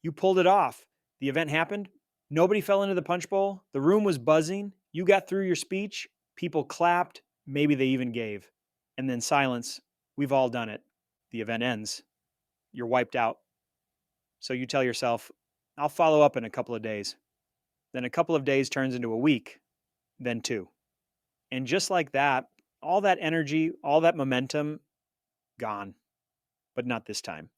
You pulled it off. The event happened. Nobody fell into the punch bowl. The room was buzzing. You got through your speech. People clapped. Maybe they even gave. And then silence. We've all done it. The event ends. You're wiped out. So you tell yourself, I'll follow up in a couple of days. Then a couple of days turns into a week, then two. And just like that, all that energy, all that momentum, gone. But not this time.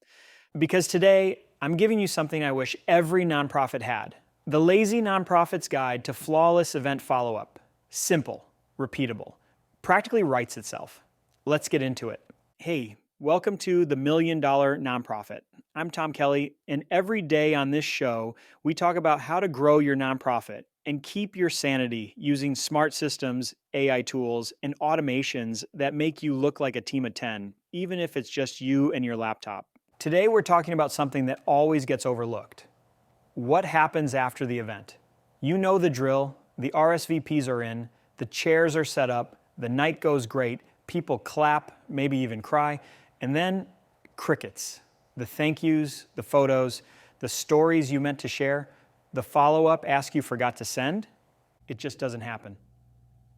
Because today, I'm giving you something I wish every nonprofit had. The Lazy Nonprofit's Guide to Flawless Event Follow-Up. Simple, repeatable, practically writes itself. Let's get into it. Hey, welcome to the $1 Million Nonprofit. I'm Tom Kelly, and every day on this show, we talk about how to grow your nonprofit and keep your sanity using smart systems, AI tools, and automations that make you look like a team of 10, even if it's just you and your laptop. Today, we're talking about something that always gets overlooked. What happens after the event? You know the drill. The RSVPs are in, the chairs are set up, the night goes great, people clap, maybe even cry, and then crickets. The thank yous, the photos, the stories you meant to share, the follow-up ask you forgot to send, it just doesn't happen.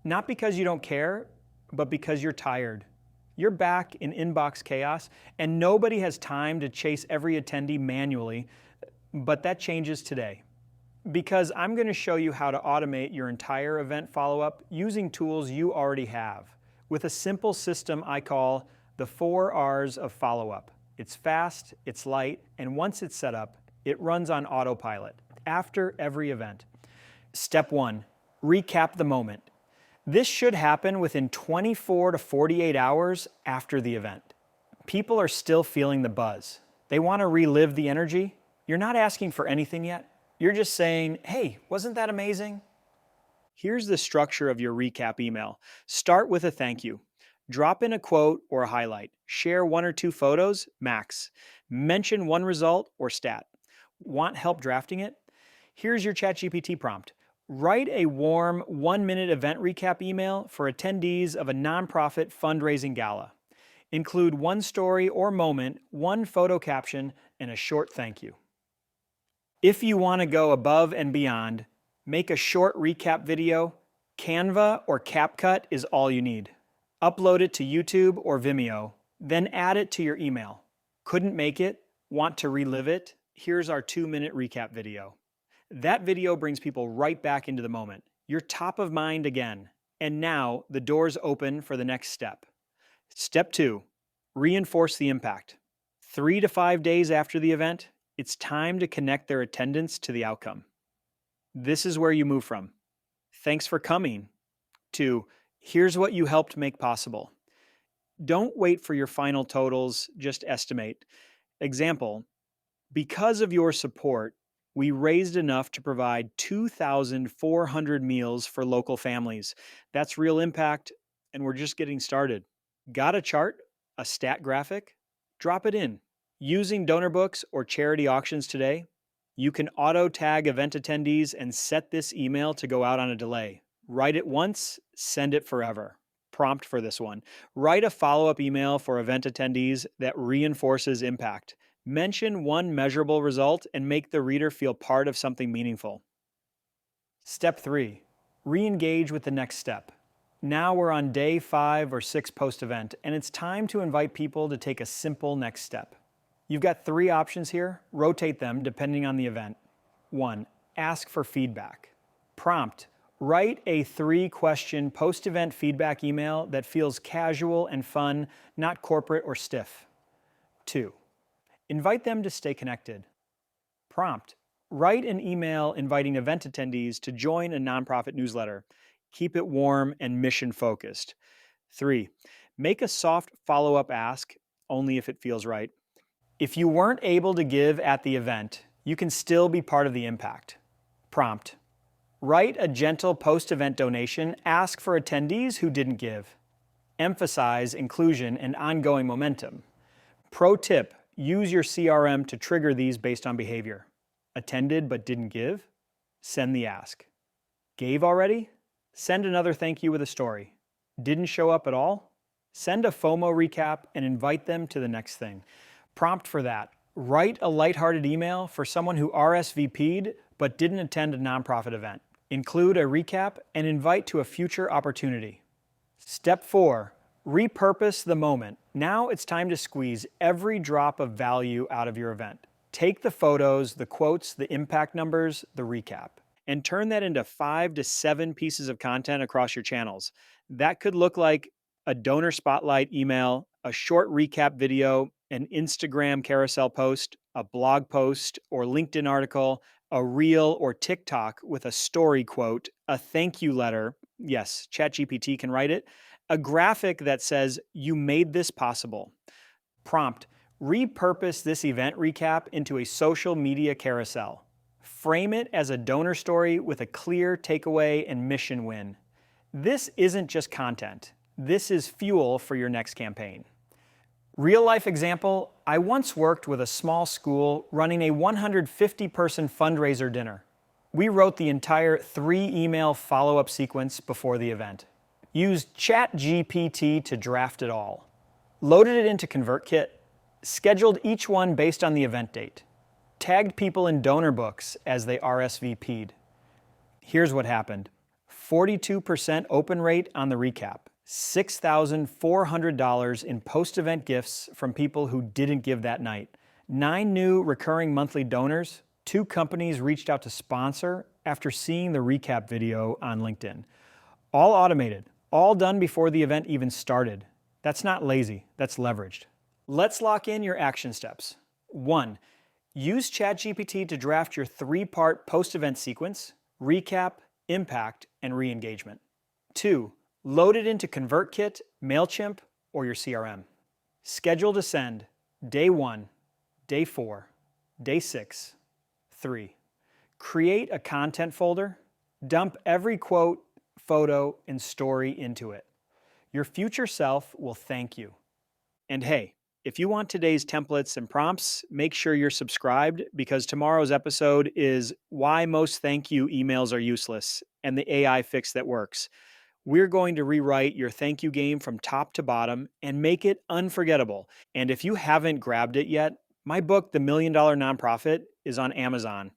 Not because you don't care, but because you're tired. You're back in inbox chaos, and nobody has time to chase every attendee manually, but that changes today. Because I'm going to show you how to automate your entire event follow-up using tools you already have, with a simple system I call the 4 R's of follow-up. It's fast, it's light, and once it's set up, it runs on autopilot after every event. Step 1, recap the moment. This should happen within 24 to 48 hours after the event. People are still feeling the buzz. They want to relive the energy. You're not asking for anything yet. You're just saying, hey, wasn't that amazing? Here's the structure of your recap email. Start with a thank you. Drop in a quote or a highlight. Share 1 or 2 photos, max. Mention one result or stat. Want help drafting it? Here's your ChatGPT prompt. Write a warm 1-minute event recap email for attendees of a nonprofit fundraising gala. Include one story or moment, one photo caption, and a short thank you. If you want to go above and beyond, make a short recap video. Canva or CapCut is all you need. Upload it to YouTube or Vimeo, then add it to your email. Couldn't make it? Want to relive it? Here's our 2-minute recap video. That video brings people right back into the moment. You're top of mind again. And now the door's open for the next step. Step 2, reinforce the impact. 3 to 5 days after the event, it's time to connect their attendance to the outcome. This is where you move from, thanks for coming, to here's what you helped make possible. Don't wait for your final totals, just estimate. Example, because of your support, we raised enough to provide 2,400 meals for local families. That's real impact, and we're just getting started. Got a chart, a stat graphic? Drop it in. Using donor books or charity auctions today, you can auto-tag event attendees and set this email to go out on a delay. Write it once, send it forever. Prompt for this one. Write a follow-up email for event attendees that reinforces impact. Mention one measurable result and make the reader feel part of something meaningful. Step 3, re-engage with the next step. Now we're on day 5 or 6 post-event, and it's time to invite people to take a simple next step. You've got 3 options here. Rotate them depending on the event. 1, ask for feedback. Prompt, write a 3-question post-event feedback email that feels casual and fun, not corporate or stiff. 2, invite them to stay connected. Prompt, write an email inviting event attendees to join a nonprofit newsletter. Keep it warm and mission-focused. 3, make a soft follow-up ask, only if it feels right. If you weren't able to give at the event, you can still be part of the impact. Prompt, write a gentle post-event donation, ask for attendees who didn't give. Emphasize inclusion and ongoing momentum. Pro tip, use your CRM to trigger these based on behavior. Attended but didn't give? Send the ask. Gave already? Send another thank you with a story. Didn't show up at all? Send a FOMO recap and invite them to the next thing. Prompt for that. Write a lighthearted email for someone who RSVP'd but didn't attend a nonprofit event. Include a recap and invite to a future opportunity. Step 4. Repurpose the moment. Now it's time to squeeze every drop of value out of your event. Take the photos, the quotes, the impact numbers, the recap, and turn that into 5 to 7 pieces of content across your channels. That could look like a donor spotlight email, a short recap video, an Instagram carousel post, a blog post or LinkedIn article, a reel or TikTok with a story quote, a thank you letter. Yes, ChatGPT can write it. A graphic that says, "You made this possible." Prompt: repurpose this event recap into a social media carousel. Frame it as a donor story with a clear takeaway and mission win. This isn't just content. This is fuel for your next campaign. Real life example, I once worked with a small school running a 150-person fundraiser dinner. We wrote the entire 3-email follow-up sequence before the event. Used ChatGPT to draft it all. Loaded it into ConvertKit. Scheduled each one based on the event date. Tagged people in donor books as they RSVP'd. Here's what happened. 42% open rate on the recap. $6,400 in post-event gifts from people who didn't give that night. 9 new recurring monthly donors. 2 companies reached out to sponsor after seeing the recap video on LinkedIn. All automated. All done before the event even started. That's not lazy, that's leveraged. Let's lock in your action steps. 1. Use ChatGPT to draft your 3-part post-event sequence, recap, impact, and re-engagement. 2. Load it into ConvertKit, MailChimp, or your CRM. Schedule to send day 1, day 4, day 6, 3. Create a content folder. Dump every quote, photo, and story into it. Your future self will thank you. And hey, if you want today's templates and prompts, make sure you're subscribed because tomorrow's episode is why most thank you emails are useless and the AI fix that works. We're going to rewrite your thank you game from top to bottom and make it unforgettable. And if you haven't grabbed it yet, my book, The $1 Million Nonprofit, is on Amazon.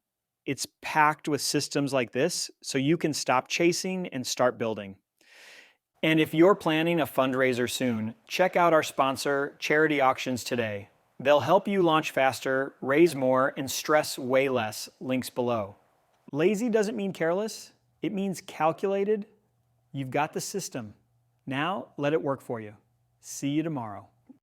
It's packed with systems like this so you can stop chasing and start building. And if you're planning a fundraiser soon, check out our sponsor, Charity Auctions, today. They'll help you launch faster, raise more, and stress way less. Links below. Lazy doesn't mean careless. It means calculated. You've got the system. Now let it work for you. See you tomorrow.